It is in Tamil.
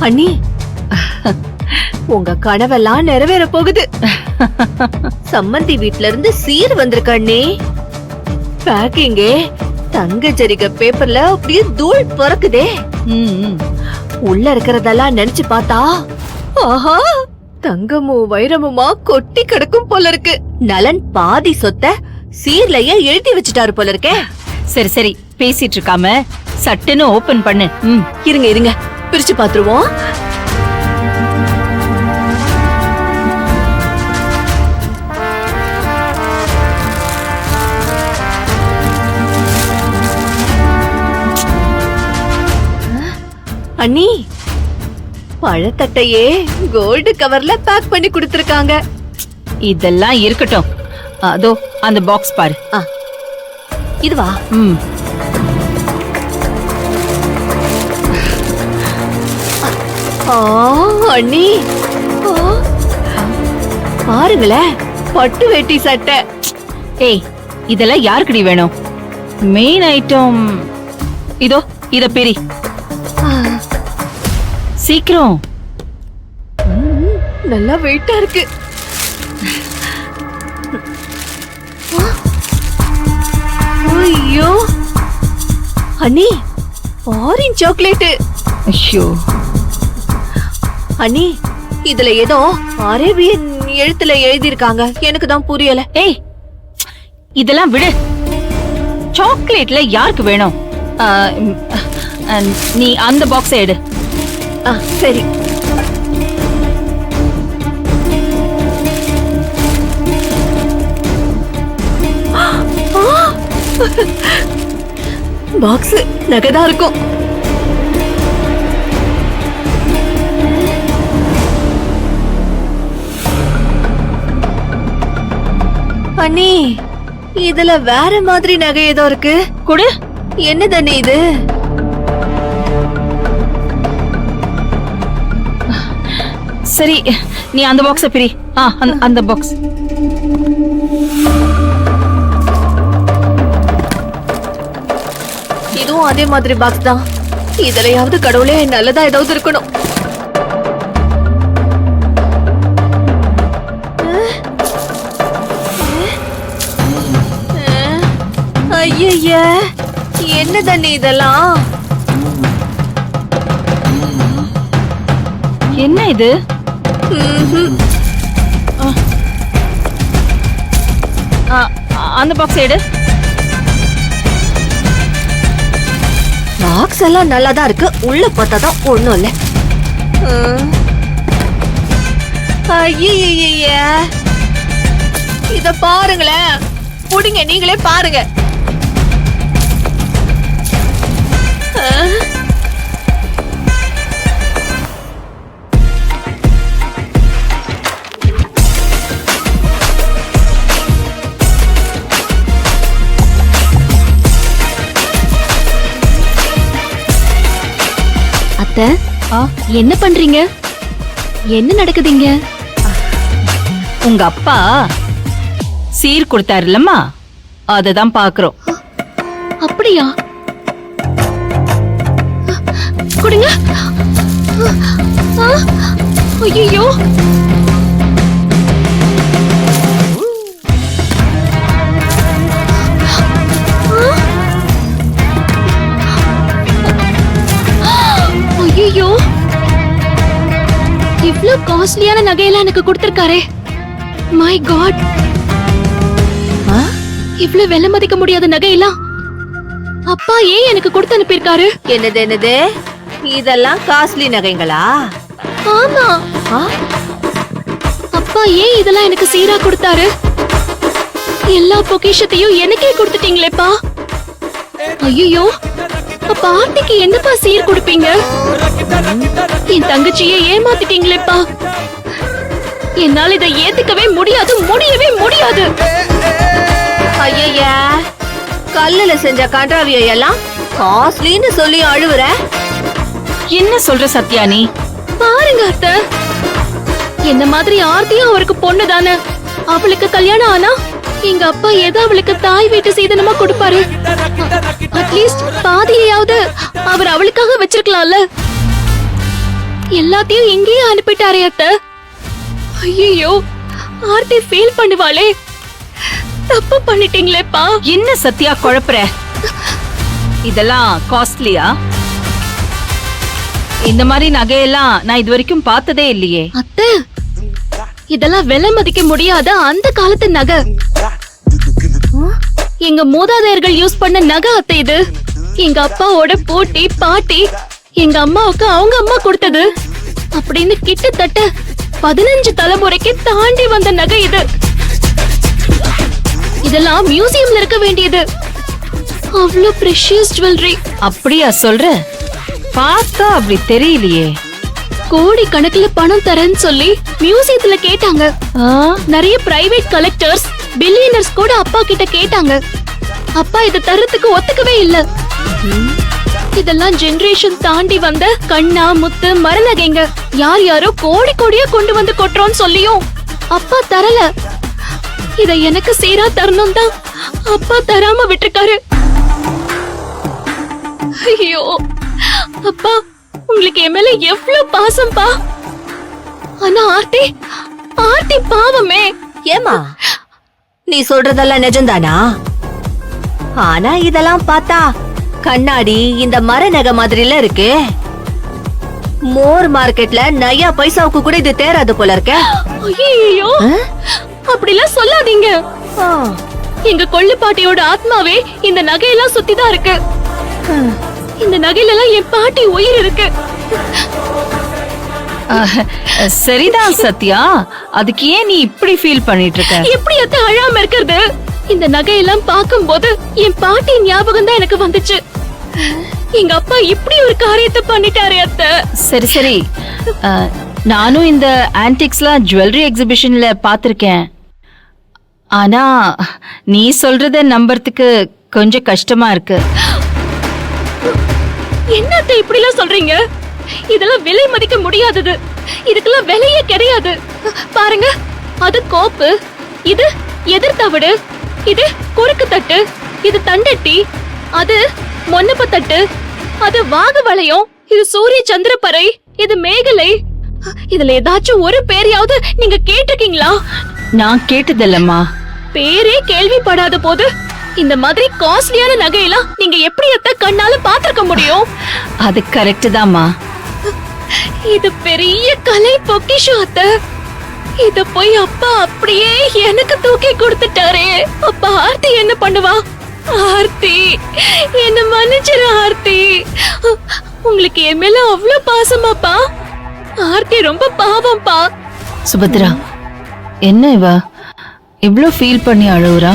அண்ணி, உங்க கனவெல்லாம் நிறைவேற போகுது. சம்மந்தி வீட்ல இருந்து சீர் வந்திருக்க அண்ணி. பேக்கிங்கே தங்க ஜரிகை பேப்பர்ல அப்படியே தூள் பறக்குதே. உள்ள இருக்கிறதெல்லாம் நினைச்சு பார்த்தா, ஆஹா, தங்கமும் வைரமுமா கொட்டி கிடக்கும் போல இருக்கு. நலன் பாதி சொத்த சீர்லயே எழுதி வச்சுட்டாரு போல இருக்கே. சரி சரி, பேசிட்டு இருக்காம சட்டுன்னு ஓபன் பண்ணு. இருங்க இருங்க, பிரிச்சு பாத்துருவோம். அண்ணி, பழத்தட்டையே கோல்டு கவர்ல பேக் பண்ணி கொடுத்திருக்காங்க. இதெல்லாம் இருக்கட்டும், அதோ அந்த பாக்ஸ் பாரு. இதுவா? அண்ணி, பாருங்களேன், பட்டு வேட்டி சட்டை. ஏய், இதெல்லாம் யாருக்குடி வேணும்? மெயின் ஐட்டம் இதோ, இத பெரி சீக்கிரம். நல்லா வெயிட்டா இருக்கு. ஐயோ அண்ணி, ஆரஞ்சு சாக்லேட். ஐயோ அண்ணி, இதுல ஏதோ அரேபியன் எழுத்துல எழுதி இருக்காங்க. எனக்கு தான் புரியல. ஏய், இதெல்லாம் விடு. சாக்லேட்ல யாருக்கு வேணும்? நீ அந்த பாக்ஸை எடு. சரி. பாக்ஸ் நகைதா இருக்கும். அண்ணி, இதுல வேற மாதிரி நகை ஏதோ இருக்கு. கொடு. என்னது அண்ணி இது? சரி, நீ அந்த பாக்ஸ பிரி. அந்த பாக்ஸ். இதுவும் அதே மாதிரி பாக்ஸ் தான். இதுலயாவது கடவுளே நல்லதா ஏதாவது இருக்கணும். ஐய, என்ன தண்ணி இதெல்லாம்? என்ன இது? அந்த பாக்ஸ் எடு. பாக்ஸ் எல்லாம் நல்லாதான் இருக்கு. உள்ள பார்த்தாதான் ஒண்ணும் இல்ல. ஐய, இத பாருங்களேன். புடிங்க, நீங்களே பாருங்க. அத்தை, என்ன பண்றீங்க? என்ன நடக்குதுங்க? உங்க அப்பா சீர் கொடுத்தாருலம்மா, அததான் பாக்குறோம். அப்படியா? கொடுங்க. ஐயோ, ஐயோ, இவ்ளோ காஸ்ட்லியான நகையெல்லாம் எனக்கு கொடுத்திருக்காரே. மை காட், இவ்ளோ விலை மதிக்க முடியாத நகையெல்லாம் அப்பா ஏன் எனக்கு கொடுத்து அனுப்பியிருக்காரு? என்னது இதெல்லாம் காஸ்ட்லி நகைங்களா? ஆமா. அப்பா ஏன் இதெல்லாம் எனக்கு சீரா கொடுத்தாரு? எல்லா பொக்கிஷத்தையும் எனக்கே கொடுத்துட்டீங்களேப்பா. ஐயோ, அப்பா ஆர்த்திக்கு என்னப்பா சீர் கொடுப்பீங்க? என் தங்கச்சியை ஏமாத்திட்டீங்களேப்பா. என்னால இதை ஏத்துக்கவே முடியவே முடியாது. ஐயா, கல்லுல செஞ்ச கன்றாவியை எல்லாம் காஸ்ட்லின்னு சொல்லி அழுவுற. என்ன சொல்ற சத்யா நீ? பாருங்க அத்தை, என்ன மாதிரி ஆர்த்தியும் அவருக்கு பொண்ணு தானே. அவளுக்கு கல்யாணம் ஆனா எங்க அப்பா ஏதோ அவளுக்கு தாய் வீட்டு சீதனமா கொடுப்பாரு. அட்லீஸ்ட் பாதியாவது அவர் அவளுக்காக வச்சிருக்கலாம்ல. எல்லாத்தையும் இங்கேயே அனுப்பிட்டாரே அத்தை. ஐயோ, ஆர்த்தி ஃபீல் பண்ணுவாளே. தப்பு பண்ணிட்டீங்களேப்பா. என்ன சத்யா குழப்புற? இதெல்லாம் காஸ்ட்லியா? இந்த மாதிரி நகையெல்லாம் நான் இது வரைக்கும் பார்த்ததே இல்லையே. அத்தை, இதெல்லாம் விலை மதிக்க முடியாத அந்த காலத்து நகை. எங்க மூதாதையர்கள் யூஸ் பண்ண நகை அத்தை இது. எங்க அப்பாவோட போட்டி பாட்டி எங்க அம்மாவுக்கு அவங்க அம்மா கொடுத்தது அப்படின்னு கிட்டத்தட்ட 15 தலைமுறைக்கு தாண்டி வந்த நகை இது. இதெல்லாம் மியூசியம்ல இருக்க வேண்டியது. அவ்வளவு பிரஷியஸ் ஜுவல்லரி. அப்படியா சொல்ற? பார்த்தா அப்படி தெரியலையே. கோடி கணக்குல பணம் தரேன்னு சொல்லி மியூசியத்துல கேட்டாங்க. நிறைய பிரைவேட் கலெக்டர்ஸ், பில்லியனர்ஸ் கூட அப்பா கிட்ட கேட்டாங்க. அப்பா இத தரத்துக்கு ஒத்துக்கவே இல்ல. இதெல்லாம் ஜெனரேஷன் தாண்டி வந்த கண்ணா முத்து மரநகைங்க. யார் யாரோ கோடி கோடியா கொண்டு வந்து கொட்டுறோம்னு சொல்லியும் அப்பா தரல. இத எனக்கு சீரா தரணும் தான் அப்பா தராம விட்டுருக்காரு. ஐயோ அப்பா, உங்களுக்கு என் மேல எவ்வளவு பாசம்பா. ஆனா ஆர்த்தி ஆர்த்தி பாவமே. ஏமா நீ சொல்றதெல்லாம் நிஜம்தானா? ஆனா இதெல்லாம் பார்த்தா கண்ணாடி இந்த மர நகை மாதிரில இருக்கு. மோர் மார்க்கெட்ல நயா பைசாவுக்கு கூட இது தேராது போல இருக்க. ஐயோ, அப்படிலாம் சொல்லாதீங்க. எங்க கொள்ளு பாட்டியோட ஆத்மாவே இந்த நகையெல்லாம் சுத்திதான் இருக்கு. இந்த நகையில எல்லாம் என் பாட்டி உயிர் இருக்கு. சரிதான் சத்யா, அதுக்கு ஏன் நீ இப்படி ஃபீல் பண்ணிட்டு இருக்க? எப்படி அத்தை அழாம இருக்கிறது? இந்த நகையெல்லாம் பார்க்கும்போது என் பாட்டி ஞாபகம் தான் எனக்கு வந்துச்சு. எங்க அப்பா இப்படி ஒரு காரியத்தை பண்ணிட்டாரே அத்தை. சரி சரி, நானும் இந்த ஆன்டிக்ஸ்லாம் ஜுவல்லரி எக்ஸிபிஷன்ல பாத்திருக்கேன். ஆனா நீ சொல்றத நம்புறதுக்கு கொஞ்சம் கஷ்டமா இருக்கு. என்ன அத்தை இப்படி எல்லாம் சொல்றீங்க? இதெல்லாம் விலை மதிக்க முடியாதது. இதுக்கெல்லாம் விலையே கிடையாது. பாருங்க, அது கோப்பு, இது எதிர் தவிடு, இது குறுக்கு தட்டு, இது தண்டட்டி, அது மொன்னப்ப தட்டு, அது வாகு வளையம், இது சூரிய சந்திரப்பறை, இது மேகலை. இதுல ஏதாச்சும் ஒரு பேரையாவது நீங்க கேட்டிருக்கீங்களா? நான் கேட்டதில்லம்மா. பேரே கேள்விப்படாத போது இந்த மாதிரி காஸ்ட்லியான நகையெல்லாம் நீங்க எப்படி அத்தை கண்ணால பாத்திருக்க முடியும்? அது கரெக்ட் தான்மா. இது பெரிய கலை பொக்கிஷம் அத்தை. இத போய் அப்பா அப்படியே எனக்கு தூக்கி கொடுத்துட்டாரே. அப்பா ஆர்த்தி என்ன பண்ணுவா? ஆர்த்தி, என்ன மன்னிச்சிரு ஆர்த்தி. உங்களுக்கு என் மேல அவ்வளவு பாசமாப்பா. ஆர்த்தி ரொம்ப பாவம்பா. சுபத்ரா, என்ன இவ இவ்ளோ ஃபீல் பண்ணி அழுவுறா?